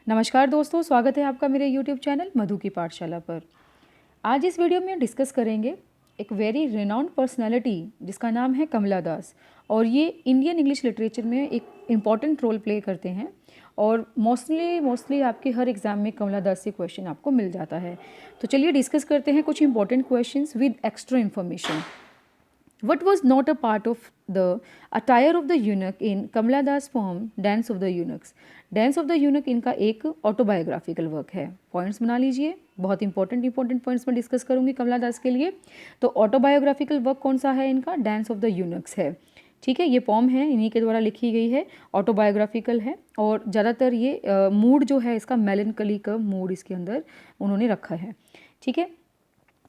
नमस्कार दोस्तों, स्वागत है आपका मेरे YouTube चैनल मधु की पाठशाला पर। आज इस वीडियो में डिस्कस करेंगे एक वेरी रिनाउंड पर्सनालिटी जिसका नाम है कमला दास, और ये इंडियन इंग्लिश लिटरेचर में एक इम्पॉर्टेंट रोल प्ले करते हैं और मोस्टली आपके हर एग्ज़ाम में कमला दास से क्वेश्चन आपको मिल जाता है। तो चलिए डिस्कस करते हैं कुछ important questions with extra information. What was not a part of the attire of the eunuch in Kamala Das poem Dance of the Eunuchs? Dance of the Eunuch इनका एक ऑटोबायोग्राफिकल वर्क है। Points बना लीजिए, बहुत important points मैं discuss करूंगी कमला दास के लिए। तो ऑटोबायोग्राफिकल वर्क कौन सा है इनका? डांस ऑफ द यूनक्स है। ठीक है, ये पॉम है, इन्हीं के द्वारा लिखी गई है, ऑटोबायोग्राफिकल है और ज़्यादातर ये मूड जो है इसका मेलनकली का मूड इसके अंदर उन्होंने रखा है। ठीक है,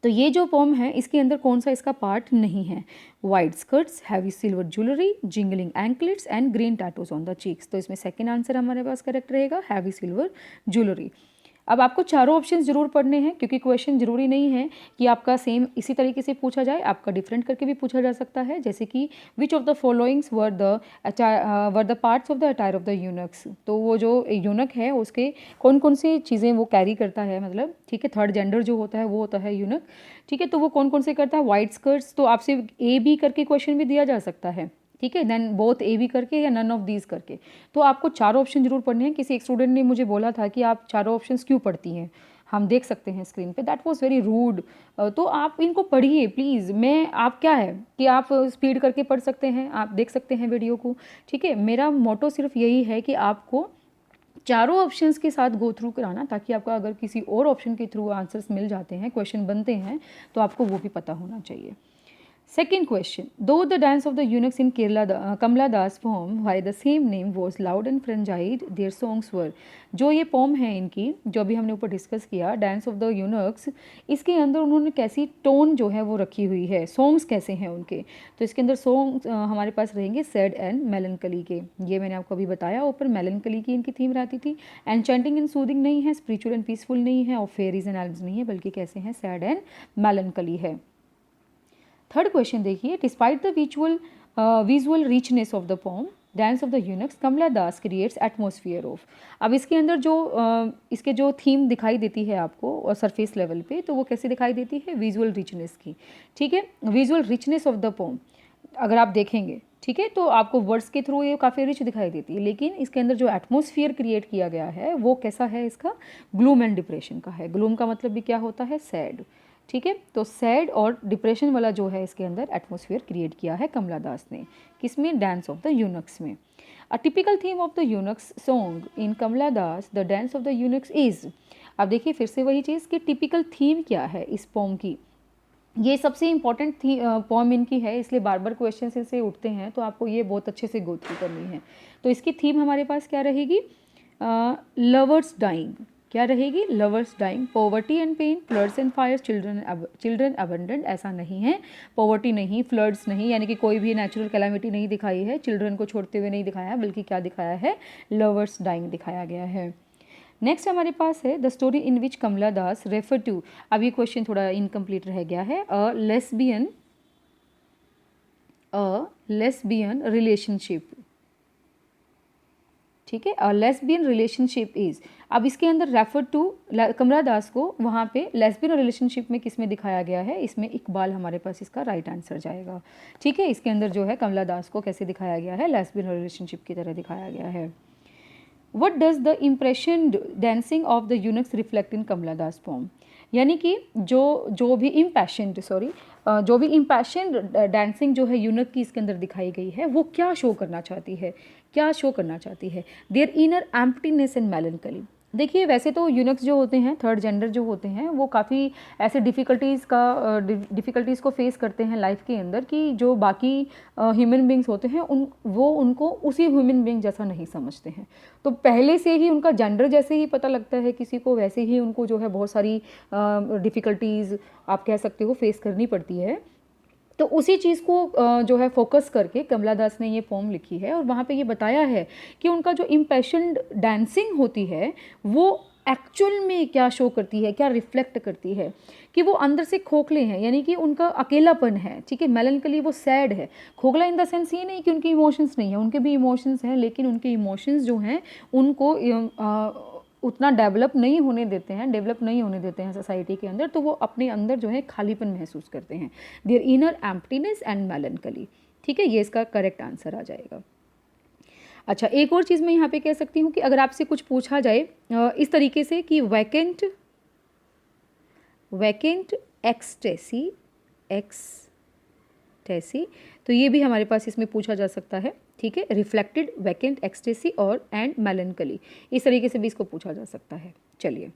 तो ये जो पोम है इसके अंदर कौन सा इसका पार्ट नहीं है? White skirts, heavy silver jewellery, jingling anklets and green tattoos on the cheeks. तो इसमें सेकंड आंसर हमारे पास करेक्ट रहेगा, हैवी सिल्वर ज्वेलरी। अब आपको चारों ऑप्शंस जरूर पढ़ने हैं क्योंकि क्वेश्चन जरूरी नहीं है कि आपका सेम इसी तरीके से पूछा जाए, आपका डिफरेंट करके भी पूछा जा सकता है। जैसे कि विच of the followings were the parts of the attire of the eunuchs. तो वो जो यूनक है उसके कौन कौन सी चीज़ें वो कैरी करता है, मतलब ठीक है, थर्ड जेंडर जो होता है वो होता है यूनक। ठीक है, तो वो कौन कौन से करता है? वाइट स्कर्ट्स, तो आपसे ए बी करके क्वेश्चन भी दिया जा सकता है। ठीक है, देन बोथ ए बी करके या नन ऑफ दीज करके। तो आपको चारों ऑप्शन जरूर पढ़ने हैं। किसी एक स्टूडेंट ने मुझे बोला था कि आप चारों ऑप्शंस क्यों पढ़ती हैं, हम देख सकते हैं स्क्रीन पे, दैट वाज वेरी रूड। तो आप इनको पढ़िए प्लीज़। मैं आप क्या है कि आप स्पीड करके पढ़ सकते हैं, आप देख सकते हैं वीडियो को। ठीक है, मेरा मोटो सिर्फ यही है कि आपको चारों ऑप्शंस के साथ गो थ्रू कराना, ताकि आपका अगर किसी और ऑप्शन के थ्रू आंसर्स मिल जाते हैं, क्वेश्चन बनते हैं, तो आपको वो भी पता होना चाहिए। Second question, though the dance of the eunuchs in Kamala Das poem by the same name was loud and frenzied, their songs were। जो ये पोम है इनकी, जो अभी हमने ऊपर डिस्कस किया, डांस ऑफ द यूनक्स, इसके अंदर उन्होंने कैसी टोन जो है वो रखी हुई है, सॉन्ग्स कैसे हैं उनके। तो इसके अंदर सॉन्ग्स हमारे पास रहेंगे सैड एंड मेलनकली के। ये मैंने आपको अभी बताया, ऊपर मेलनकली की इनकी थीम रहती थी। एंचेंटिंग एंड सूदिंग नहीं है, स्पिरिचुअल एंड पीसफुल नहीं है और फेरीज एंड एल्व्स नहीं है, बल्कि कैसे हैं? सैड एंड मेलनकली है। थर्ड क्वेश्चन देखिए, despite the visual richness of the poem dance of the eunuchs Kamala Das creates atmosphere of. अब इसके अंदर जो इसके जो थीम दिखाई देती है आपको और सरफेस लेवल पे, तो वो कैसे दिखाई देती है? विजुअल रिचनेस की। ठीक है, visual richness of the pome अगर आप देखेंगे, ठीक है, तो आपको वर्ड्स के थ्रू ये काफ़ी रिच दिखाई देती है, लेकिन इसके अंदर जो एटमोसफियर क्रिएट किया गया है वो कैसा है? इसका ग्लूम एंड डिप्रेशन का है। ग्लूम का मतलब भी क्या होता है? सैड। ठीक है, तो सैड और डिप्रेशन वाला जो है इसके अंदर एटमोसफियर क्रिएट किया है कमला दास ने। किसमें? डांस ऑफ द यूनक्स में। A typical theme of the eunuchs song in Kamala Das the dance of the eunuchs is. अब देखिए फिर से वही चीज़ कि टिपिकल थीम क्या है इस पोम की। ये सबसे इंपॉर्टेंट थी पोम इनकी है, इसलिए बार बार क्वेश्चन इनसे उठते हैं, तो आपको ये बहुत अच्छे से गो थ्रू करनी है। तो इसकी थीम हमारे पास क्या रहेगी? Lovers dying. क्या रहेगी? Lovers dying, poverty and pain, floods and fires, children abundant. ऐसा नहीं है, पॉवर्टी नहीं, फ्लड्स नहीं, यानी कि कोई भी नेचुरल कैलामिटी नहीं दिखाई है, चिल्ड्रन को छोड़ते हुए नहीं दिखाया है, बल्कि क्या दिखाया है? लवर्स डाइंग दिखाया गया है। नेक्स्ट हमारे पास है the story in which Kamala Das refer to. अब ये क्वेश्चन थोड़ा इनकम्प्लीट रह गया है। A lesbian relationship. ठीक है, अ लेस्बियन रिलेशनशिप इज। अब इसके अंदर रेफर टू कमला दास को वहाँ पे लेस्बियन रिलेशनशिप में किस में दिखाया गया है? इसमें इकबाल हमारे पास इसका राइट आंसर जाएगा। ठीक है, इसके अंदर जो है कमला दास को कैसे दिखाया गया है? लेस्बियन रिलेशनशिप की तरह दिखाया गया है। What does the impassioned dancing of the eunuchs reflect in Kamala Das poem? यानी कि जो भी इम्पैशनड डांसिंग जो है यूनक की इसके अंदर दिखाई गई है, वो क्या शो करना चाहती है? क्या शो करना चाहती है? Their inner emptiness and मेलनकली। देखिए वैसे तो यूनक्स जो होते हैं, थर्ड जेंडर जो होते हैं, वो काफ़ी ऐसे डिफ़िकल्टीज़ को फेस करते हैं लाइफ के अंदर कि जो बाकी ह्यूमन बींग्स होते हैं उनको उसी ह्यूमन बींग जैसा नहीं समझते हैं। तो पहले से ही उनका जेंडर जैसे ही पता लगता है किसी को, वैसे ही उनको जो है बहुत सारी डिफ़िकल्टीज़ आप कह सकते हो फेस करनी पड़ती है। तो उसी चीज़ को जो है फोकस करके कमला दास ने ये पोम लिखी है, और वहाँ पे ये बताया है कि उनका जो इम्पैशन्ड डांसिंग होती है वो एक्चुअल में क्या शो करती है, क्या रिफ्लेक्ट करती है, कि वो अंदर से खोखले हैं, यानी कि उनका अकेलापन है। ठीक है, मेलनकली, वो सैड है। खोखला इन द सेंस ये नहीं कि उनके इमोशंस नहीं है, उनके भी इमोशंस हैं, लेकिन उनके इमोशंस जो हैं उनको उतना डेवलप नहीं होने देते हैं सोसाइटी के अंदर, तो वो अपने अंदर जो है खालीपन महसूस करते हैं, देयर इनर एम्प्टीनेस एंड मेलनकली। ठीक है, ये इसका करेक्ट आंसर आ जाएगा। अच्छा, एक और चीज़ मैं यहाँ पे कह सकती हूँ कि अगर आपसे कुछ पूछा जाए इस तरीके से कि वैकेंट एक्सटेसी तो ये भी हमारे पास इसमें पूछा जा सकता है। ठीक है, रिफ्लेक्टेड वैकेंट एक्सटेसी और एंड मेलनकली, इस तरीके से भी इसको पूछा जा सकता है। चलिए,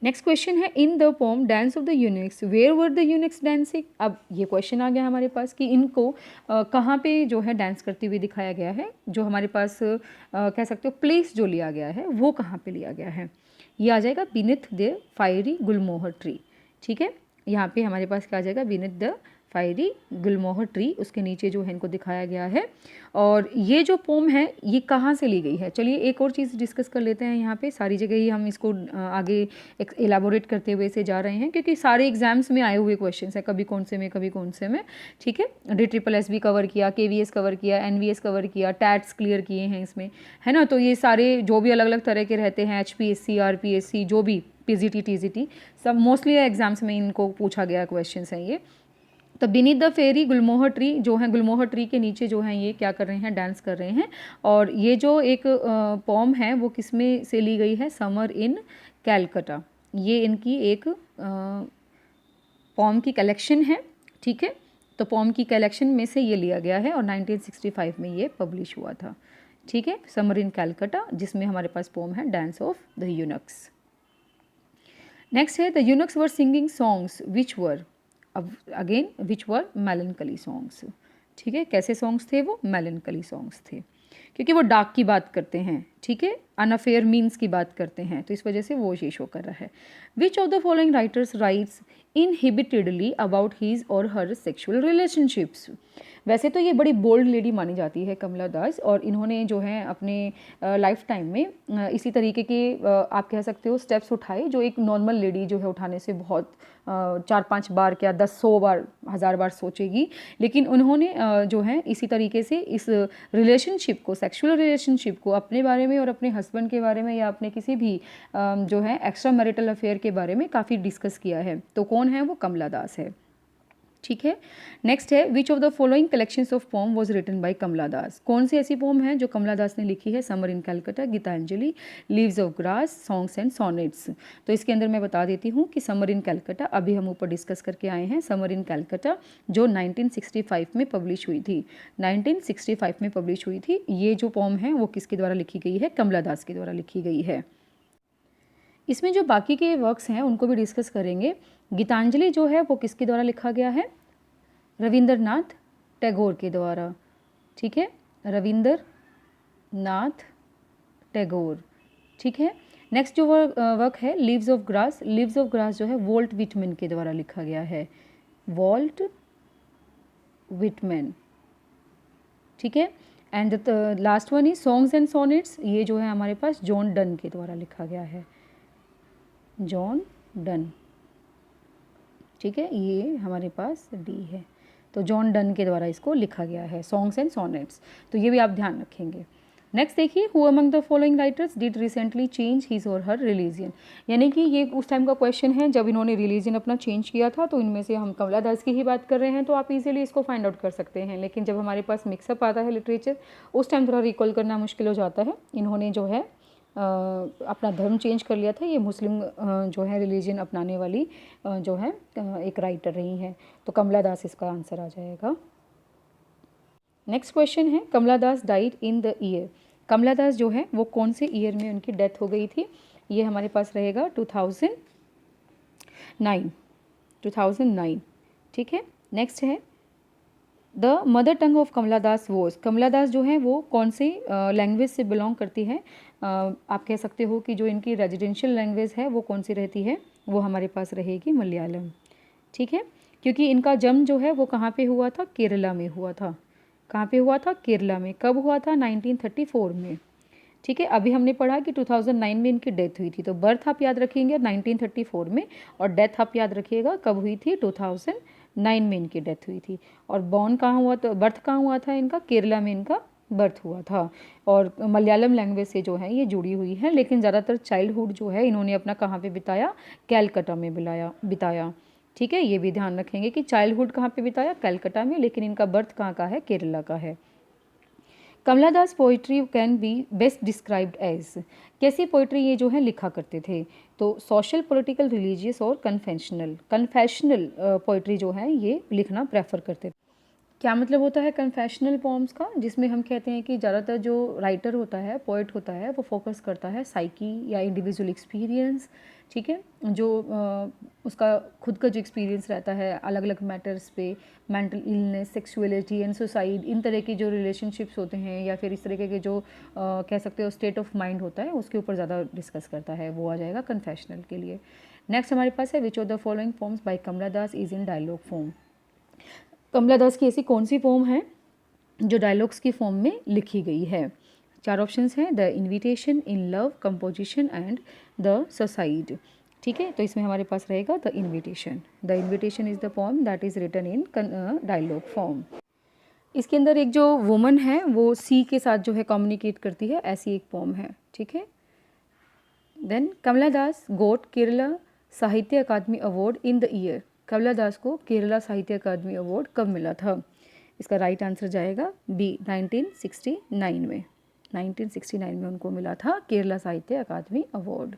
नेक्स्ट क्वेश्चन है, in the poem dance of the eunuchs where were the eunuchs dancing. अब ये क्वेश्चन आ गया हमारे पास कि इनको कहाँ पे जो है डांस करते हुए दिखाया गया है। जो हमारे पास कह सकते हो प्लेस जो लिया गया है वो कहाँ पे लिया गया है, ये आ जाएगा beneath the fiery Gulmohar tree. ठीक है, यहाँ पे हमारे पास क्या आ जाएगा, beneath the fiery Gulmohar tree, उसके नीचे जो है इनको दिखाया गया है। और ये जो पोम है ये कहाँ से ली गई है, चलिए एक और चीज़ डिस्कस कर लेते हैं। यहाँ पे सारी जगह ही हम इसको आगे एलाबोरेट करते हुए से जा रहे हैं, क्योंकि सारे एग्जाम्स में आए हुए क्वेश्चन हैं, कभी कौन से में कभी कौन से में। ठीक है, DSSS कवर किया, KVS कवर किया, NVS कवर किया, टैट्स क्लियर किए हैं इसमें, है ना। तो ये सारे जो भी अलग अलग तरह के रहते हैं, HPSC RPSC जो भी PGT TGT सब मोस्टली एग्जाम्स में इनको पूछा गया क्वेश्चन है ये। तो beneath the fairy gulmohar tree जो है, गुलमोहर ट्री के नीचे जो है ये क्या कर रहे हैं, डांस कर रहे हैं। और ये जो एक पॉम है वो किस में से ली गई है, समर इन कैलकटा, ये इनकी एक पॉम की कलेक्शन है। ठीक है, तो पॉम की कलेक्शन में से ये लिया गया है और 1965 में ये पब्लिश हुआ था। ठीक है, समर इन कैलकटा, जिसमें हमारे पास पॉम है dance of the eunuchs. Next है, the eunuchs were singing songs which were, अब अगेन विच वर मेलनकली सॉन्ग्स। ठीक है, कैसे सॉन्ग्स थे वो, मेलनकली सॉन्ग्स थे, क्योंकि वो डार्क की बात करते हैं। ठीक है, अनअफेयर मीन्स की बात करते हैं, तो इस वजह से वो ये शो कर रहा है। Which of the following writers writes inhibitedly about his or her sexual relationships. वैसे तो ये बड़ी बोल्ड लेडी मानी जाती है कमला दास, और इन्होंने जो है अपने लाइफ टाइम में इसी तरीके के आप कह सकते हो स्टेप्स उठाए जो एक नॉर्मल लेडी जो है उठाने से बहुत 4-5 बार क्या 10-100 बार 1000 बार सोचेगी। लेकिन उन्होंने जो है इसी तरीके से इस रिलेशनशिप को, सेक्सुअल रिलेशनशिप को, अपने बारे में और अपने हस्बैंड के बारे में या अपने किसी भी जो है एक्स्ट्रा मैरिटल अफेयर के बारे में काफ़ी डिस्कस किया है। तो कौन है वो, कमला दास है। ठीक है, नेक्स्ट है, which of the following collections of poem was written by Kamala Das. कौन सी ऐसी पोम है जो कमला दास ने लिखी है, summer in Calcutta, Gitanjali, leaves of grass, songs and sonnets. तो इसके अंदर मैं बता देती हूँ कि समर इन कैलकटा अभी हम ऊपर डिस्कस करके आए हैं। समर इन कैलकटा जो 1965 में पब्लिश हुई थी, 1965 में पब्लिश हुई थी। ये जो पोम है वो किसके द्वारा लिखी गई है, कमला दास के द्वारा लिखी गई है। इसमें जो बाकी के वर्क्स हैं उनको भी डिस्कस करेंगे। गीतांजलि जो है वो किसके द्वारा लिखा गया है, रविंद्रनाथ टैगोर के द्वारा। ठीक है, रविंद्रनाथ टैगोर। ठीक है, नेक्स्ट जो वर्क है leaves of grass, leaves of grass जो है वॉल्ट विटमैन के द्वारा लिखा गया है, वॉल्ट विटमैन। ठीक है, and the last one is songs and sonnets, ये जो है हमारे पास जॉन डन के द्वारा लिखा गया है, जॉन डन। ठीक है, ये हमारे पास डी है, तो जॉन डन के द्वारा इसको लिखा गया है, सॉन्ग्स एंड सोनेट्स। तो ये भी आप ध्यान रखेंगे। नेक्स्ट देखिए, who among the following writers did recently change his और हर रिलीजन। यानी कि ये उस टाइम का क्वेश्चन है जब इन्होंने रिलीजन अपना चेंज किया था, तो इनमें से हम कमला दास की ही बात कर रहे हैं, तो आप इजीली इसको फाइंड आउट कर सकते हैं। लेकिन जब हमारे पास मिक्सअप आता है लिटरेचर, उस टाइम थोड़ा रिकॉल करना मुश्किल हो जाता है। इन्होंने जो है अपना धर्म चेंज कर लिया था। ये मुस्लिम जो है रिलीजन अपनाने वाली जो है एक राइटर रही हैं, तो कमला दास इसका आंसर आ जाएगा। नेक्स्ट क्वेश्चन है, कमला दास डाइड इन द ईयर। कमला दास जो है वो कौन से ईयर में उनकी डेथ हो गई थी, ये हमारे पास रहेगा 2009। ठीक है, नेक्स्ट है, the mother tongue of Kamala Das was. Kamala Das जो है वो कौन से लैंग्वेज से बिलोंग करती है, आप कह सकते हो कि जो इनकी रेजिडेंशियल लैंग्वेज है वो कौन सी रहती है, वो हमारे पास रहेगी मलयालम। ठीक है, क्योंकि इनका जन्म जो है वो कहाँ पे हुआ था, केरला में हुआ था। कहाँ पे हुआ था, केरला में। कब हुआ था, 1934 में। ठीक है, अभी हमने पढ़ा कि 2009 में इनकी डेथ हुई थी, तो बर्थ आप याद रखेंगे 1934 में, और डेथ आप याद रखिएगा कब हुई थी, 2009 में इनकी डेथ हुई थी। और बॉर्न कहाँ हुआ, तो बर्थ कहाँ हुआ था इनका, केरला में इनका बर्थ हुआ था। और मलयालम लैंग्वेज से जो है ये जुड़ी हुई है, लेकिन ज़्यादातर चाइल्डहुड जो है इन्होंने अपना कहाँ पे बिताया, कैलकाटा में बिताया। ठीक है, ये भी ध्यान रखेंगे कि चाइल्डहुड कहाँ पे बिताया, कैलकाटा में, लेकिन इनका बर्थ कहाँ का है, केरला का है। Kamala Das poetry can be best described as, कैसी पोइट्री ये जो है लिखा करते थे, तो सोशल, पॉलिटिकल, रिलीजियस और कन्फेशनल पोइट्री जो है ये लिखना प्रेफर करते थे। क्या मतलब होता है कन्फेशनल पोम्स का, जिसमें हम कहते हैं कि ज़्यादातर जो राइटर होता है, पोइट होता है, वो फोकस करता है साइकी या इंडिविजुअल एक्सपीरियंस। ठीक है, जो उसका खुद का जो एक्सपीरियंस रहता है अलग अलग मैटर्स पे, mental illness, sexuality and suicide, इन तरह की जो रिलेशनशिप्स होते हैं या फिर इस तरह के जो कह सकते हो स्टेट ऑफ माइंड होता है, उसके ऊपर ज़्यादा डिस्कस करता है, वो आ जाएगा कन्फेशनल के लिए। नेक्स्ट हमारे पास है which of the following poems by Kamala Das is in dialogue form. Kamala Das की ऐसी कौन सी पोम है जो डायलॉग्स की फॉर्म में लिखी गई है? चार ऑप्शंस हैं, the invitation, in love, composition and the suicide. ठीक है, तो इसमें हमारे पास रहेगा the invitation. The invitation is the poem that is written in dialogue form. इसके अंदर एक जो वुमन है वो सी के साथ जो है कम्युनिकेट करती है, ऐसी एक पोम है। ठीक है, then Kamala Das goat Kerala Sahitya Akademi award in the year. कमला दास को केरला साहित्य अकादमी अवार्ड कब मिला था? इसका राइट आंसर जाएगा बी, 1969 में। 1969 में उनको मिला था Kerala Sahitya Akademi award.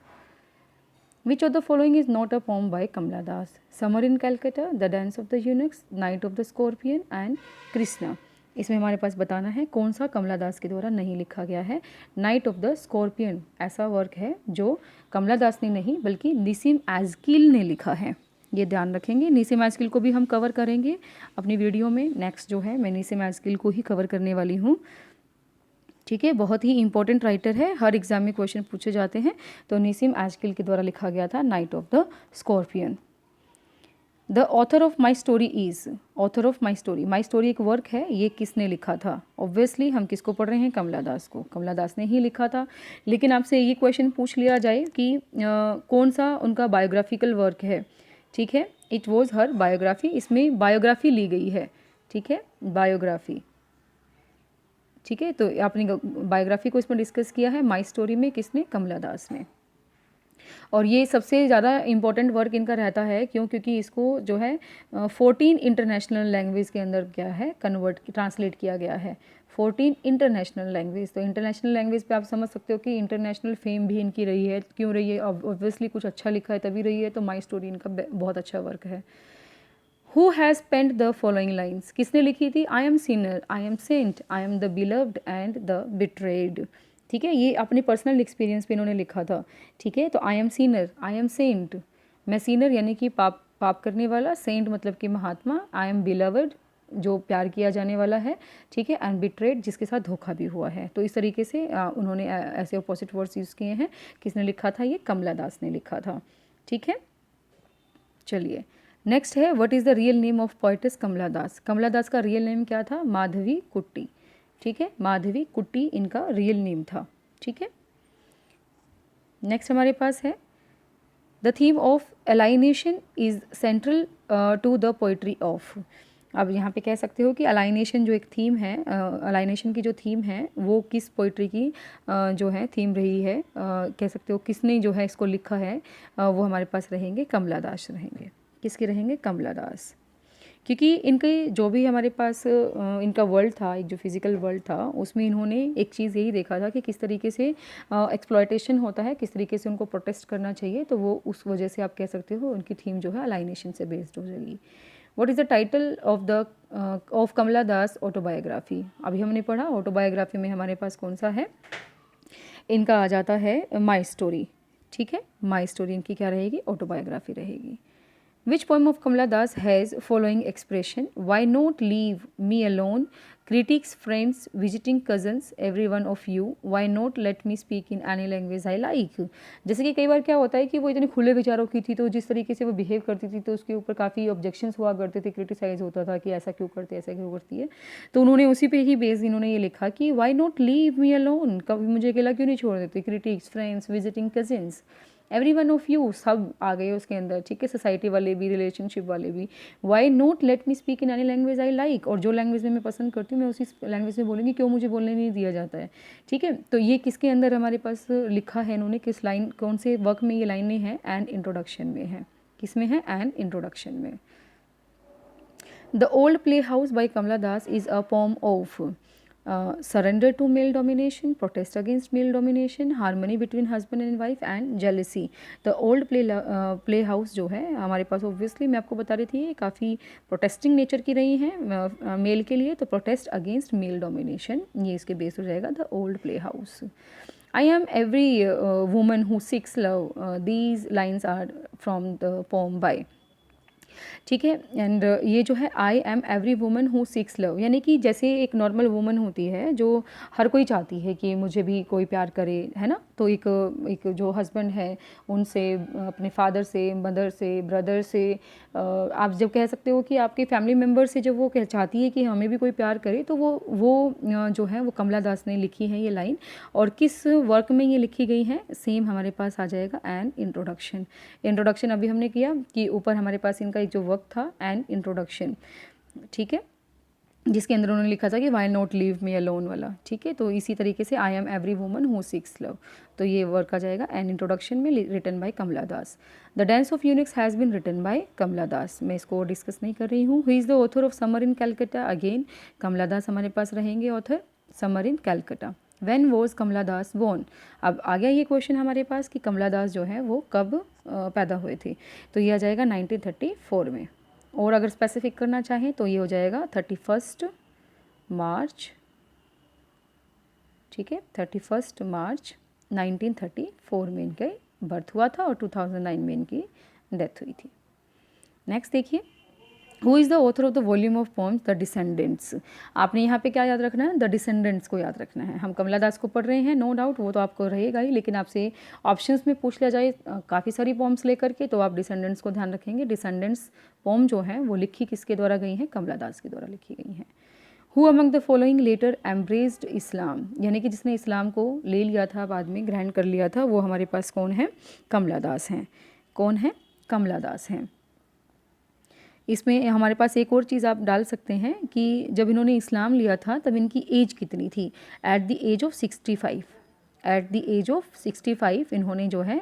Which of the following is not a poem by Kamala Das? Summer in Calcutta, the dance of the eunuchs, night of the scorpion and Krishna. इसमें हमारे पास बताना है कौन सा कमला दास के द्वारा नहीं लिखा गया है। नाइट ऑफ द स्कॉर्पियन ऐसा वर्क है जो कमला दास ने नहीं बल्कि निसिम एज़किल ने लिखा है, ये ध्यान रखेंगे। निसिम एज़किल को भी हम कवर करेंगे अपनी वीडियो में। नेक्स्ट जो है मैं निसिम एज़किल को ही कवर करने वाली हूँ। ठीक है, बहुत ही इंपॉर्टेंट राइटर है, हर एग्जाम में क्वेश्चन पूछे जाते हैं। तो निसिम एज़किल के द्वारा लिखा गया था night of the scorpion. The author of my story is, author of my story एक वर्क है, ये किसने लिखा था? ऑब्वियसली हम किसको पढ़ रहे हैं, कमला दास को। कमला दास ने ही लिखा था, लेकिन आपसे ये क्वेश्चन पूछ लिया जाए कि कौन सा उनका बायोग्राफिकल वर्क है। ठीक है, इट वॉज हर बायोग्राफी, इसमें बायोग्राफी ली गई है। ठीक है, बायोग्राफी। ठीक है, तो आपने बायोग्राफी को इसमें डिस्कस किया है माई स्टोरी में, किसने? कमला दास ने। और ये सबसे ज़्यादा इम्पॉर्टेंट वर्क इनका रहता है, क्यों? क्योंकि इसको जो है 14 इंटरनेशनल लैंग्वेज के अंदर क्या है, ट्रांसलेट किया गया है। 14 इंटरनेशनल लैंग्वेज। तो इंटरनेशनल लैंग्वेज पे आप समझ सकते हो कि इंटरनेशनल फेम भी इनकी रही है। क्यों रही है? ऑब्वियसली कुछ अच्छा लिखा है तभी रही है। तो माई स्टोरी इनका बहुत अच्छा वर्क है। Who has penned the following lines, किसने लिखी थी? I am sinner, I am saint, I am the beloved and the betrayed. ठीक है, ये अपने पर्सनल एक्सपीरियंस पे इन्होंने लिखा था। ठीक है, तो I am sinner, I am saint, मैं सीनर यानी कि पाप करने वाला, सेंट मतलब कि महात्मा, आई एम बिलव्ड जो प्यार किया जाने वाला है। ठीक है, एंड बिट्रेड जिसके साथ धोखा भी हुआ है। तो इस तरीके से उन्होंने ऐसे अपोजिट वर्ड्स यूज़ किए हैं। किसने लिखा था? ये कमला दास ने लिखा था। ठीक है, चलिए नेक्स्ट है what is the real name of poetess Kamala Das. Kamala Das का रियल नेम क्या था? माधवी कुट्टी। ठीक है, माधवी कुट्टी इनका रियल नेम था। ठीक है, नेक्स्ट हमारे पास है the theme of alienation is central to the poetry of. अब यहाँ पे कह सकते हो कि अलाइनेशन जो एक थीम है, अलाइनेशन की जो थीम है वो किस पोइट्री की जो है थीम रही है, कह सकते हो किसने जो है इसको लिखा है, वो हमारे पास रहेंगे कमला दास रहेंगे। किसके रहेंगे? कमला दास। क्योंकि इनके जो भी हमारे पास इनका वर्ल्ड था, एक जो फिज़िकल वर्ल्ड था, उसमें इन्होंने एक चीज़ यही देखा था कि किस तरीके से एक्सप्लॉयटेशन होता है, किस तरीके से उनको प्रोटेस्ट करना चाहिए। तो वो उस वजह से आप कह सकते हो उनकी थीम जो है अलाइनेशन से बेस्ड हो जाएगी। What is the title of Kamala Das autobiography? अभी हमने पढ़ा ऑटोबायोग्राफी में हमारे पास कौन सा है, इनका आ जाता है माई स्टोरी। ठीक है, माई स्टोरी इनकी क्या रहेगी? ऑटोबायोग्राफी रहेगी। Which poem of Kamala Das has following expression? Why not leave me alone? Critics, friends, visiting cousins, every one of you. Why not let me speak in any language I like? जैसे कि कई बार क्या होता है कि वो इतने खुले विचारों की थी, तो जिस तरीके से वो बिहेव करती थी तो उसके ऊपर काफ़ी ऑब्जेक्शंस हुआ करते थे, क्रिटिसाइज होता था कि ऐसा क्यों करते, ऐसा क्यों करती है। तो उन्होंने उसी पे ही बेस इन्होंने ये लिखा कि why not leave me alone, कभी मुझे अकेला क्यों नहीं छोड़ देते। Critics, friends, visiting cousins, every one of you, सब आ गए उसके अंदर, ठीक है, सोसाइटी वाले भी, रिलेशनशिप वाले भी। Why not let me speak in any language I like, और जो लैंग्वेज में मैं पसंद करती हूँ मैं उसी लैंग्वेज में बोलूँगी, क्यों मुझे बोलने नहीं दिया जाता है, ठीक है। तो ये किसके अंदर हमारे पास लिखा है इन्होंने, किस लाइन, कौन से वर्क में ये लाइनें हैं, एंड इंट्रोडक्शन में है, किस में है, एंड इंट्रोडक्शन में। The Old Playhouse by Kamala Das is a poem of surrender to male domination, protest against male domination, harmony between husband and wife, and jealousy. The Old Playhouse जो है हमारे पास, obviously मैं आपको बता रही थी, ये काफ़ी प्रोटेस्टिंग नेचर की रही हैं मेल के लिए, तो प्रोटेस्ट अगेंस्ट मेल डोमिनेशन, ये इसके बेस हो जाएगा, the old play house. I am every woman who seeks love. These lines are from the poem by, ठीक है। एंड ये जो है I am every woman who seeks love, यानी कि जैसे एक नॉर्मल वुमन होती है जो हर कोई चाहती है कि मुझे भी कोई प्यार करे, है ना, तो एक जो हस्बैंड है उनसे, अपने फादर से, मदर से, ब्रदर से, आप जब कह सकते हो कि आपके फैमिली मेम्बर से जब वो चाहती है कि हमें भी कोई प्यार करे, तो वो जो है वो कमला दास ने लिखी है ये लाइन। और किस वर्क में ये लिखी गई है, सेम हमारे पास आ जाएगा एन इंट्रोडक्शन। इंट्रोडक्शन अभी हमने किया कि ऊपर हमारे पास इनका एक जो वर्क था एन इंट्रोडक्शन, ठीक है, जिसके अंदर उन्होंने लिखा था कि why not leave me alone वाला, ठीक है। तो इसी तरीके से I am every woman who seeks love, तो ये वर्क आ जाएगा एन इंट्रोडक्शन में, written by Kamala Das. The dance of eunuchs has been written by Kamala Das, मैं इसको डिस्कस नहीं कर रही हूँ। Who is the author of summer in Calcutta, again Kamala Das हमारे पास रहेंगे author, summer in Calcutta. When was Kamala Das born, अब आ गया ये क्वेश्चन हमारे पास कि कमला दास जो है वो कब पैदा हुए थे, तो ये आ जाएगा 1934 में। और अगर स्पेसिफिक करना चाहें तो ये हो जाएगा 31 मार्च, ठीक है, 31 मार्च 1934 में इनका बर्थ हुआ था और 2009 में इनकी डेथ हुई थी। नेक्स्ट देखिए, who is the author of the volume of poems the descendants. आपने यहाँ पे क्या याद रखना है, द डिसेंडेंट्स को याद रखना है। हम कमला दास को पढ़ रहे हैं, नो डाउट वो तो आपको रहेगा ही, लेकिन आपसे ऑप्शंस में पूछ लिया जाए काफ़ी सारी पोम्स लेकर के, तो आप डिसेंडेंट्स को ध्यान रखेंगे। डिसेंडेंट्स पोम जो है वो लिखी किसके द्वारा गई हैं, कमला दास के द्वारा लिखी गई हैं। Who among the following later embraced Islam, यानी कि जिसने इस्लाम को ले लिया था, बाद में ग्रहण कर लिया था, वो हमारे पास कौन है, कमला दास हैं। कौन है, कमला दास हैं। इसमें हमारे पास एक और चीज़ आप डाल सकते हैं कि जब इन्होंने इस्लाम लिया था तब इनकी एज कितनी थी, at the age of 65। At the age of 65 इन्होंने जो है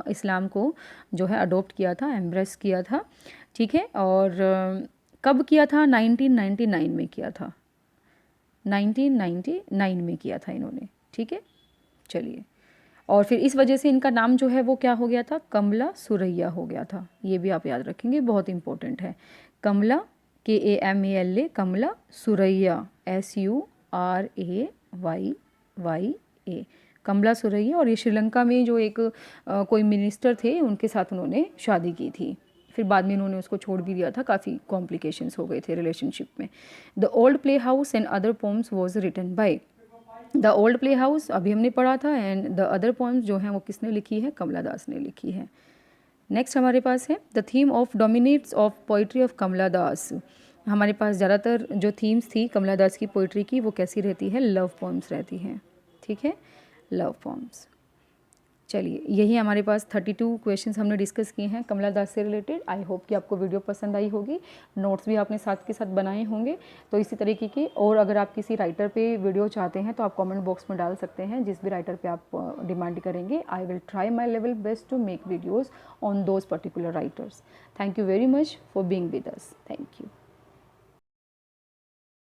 इस्लाम को जो है अडोप्ट किया था, एम्ब्रेस किया था, ठीक है। और कब किया था, 1999 में किया था, 1999 में किया था इन्होंने, ठीक है। चलिए, और फिर इस वजह से इनका नाम जो है वो क्या हो गया था, कमला सुरैया हो गया था। ये भी आप याद रखेंगे, बहुत इंपॉर्टेंट है। कमला, KAMALA, कमला सुरैया, SURAYYA, कमला सुरैया। और ये श्रीलंका में जो एक कोई मिनिस्टर थे उनके साथ उन्होंने शादी की थी, फिर बाद में उन्होंने उसको छोड़ भी दिया था, काफ़ी कॉम्प्लिकेशंस हो गए थे रिलेशनशिप में। The old playhouse and other poems was written by, the old playhouse अभी हमने पढ़ा था, एंड द अदर पोम्स जो हैं वो किसने लिखी है, कमला दास ने लिखी है। नेक्स्ट हमारे पास है the theme of dominates of poetry of Kamala Das. हमारे पास ज़्यादातर जो थीम्स थी कमला दास की पोइट्री की वो कैसी रहती है, लव पोम्स रहती हैं, ठीक है, लव पोम्स। चलिए, यही हमारे पास 32 क्वेश्चंस हमने डिस्कस किए हैं कमला दास से रिलेटेड। आई होप कि आपको वीडियो पसंद आई होगी, नोट्स भी आपने साथ के साथ बनाए होंगे। तो इसी तरीके की, और अगर आप किसी राइटर पे वीडियो चाहते हैं तो आप कमेंट बॉक्स में डाल सकते हैं, जिस भी राइटर पे आप डिमांड करेंगे। I will try my level best to make videos on those particular writers. Thank you very much for being with us. Thank you.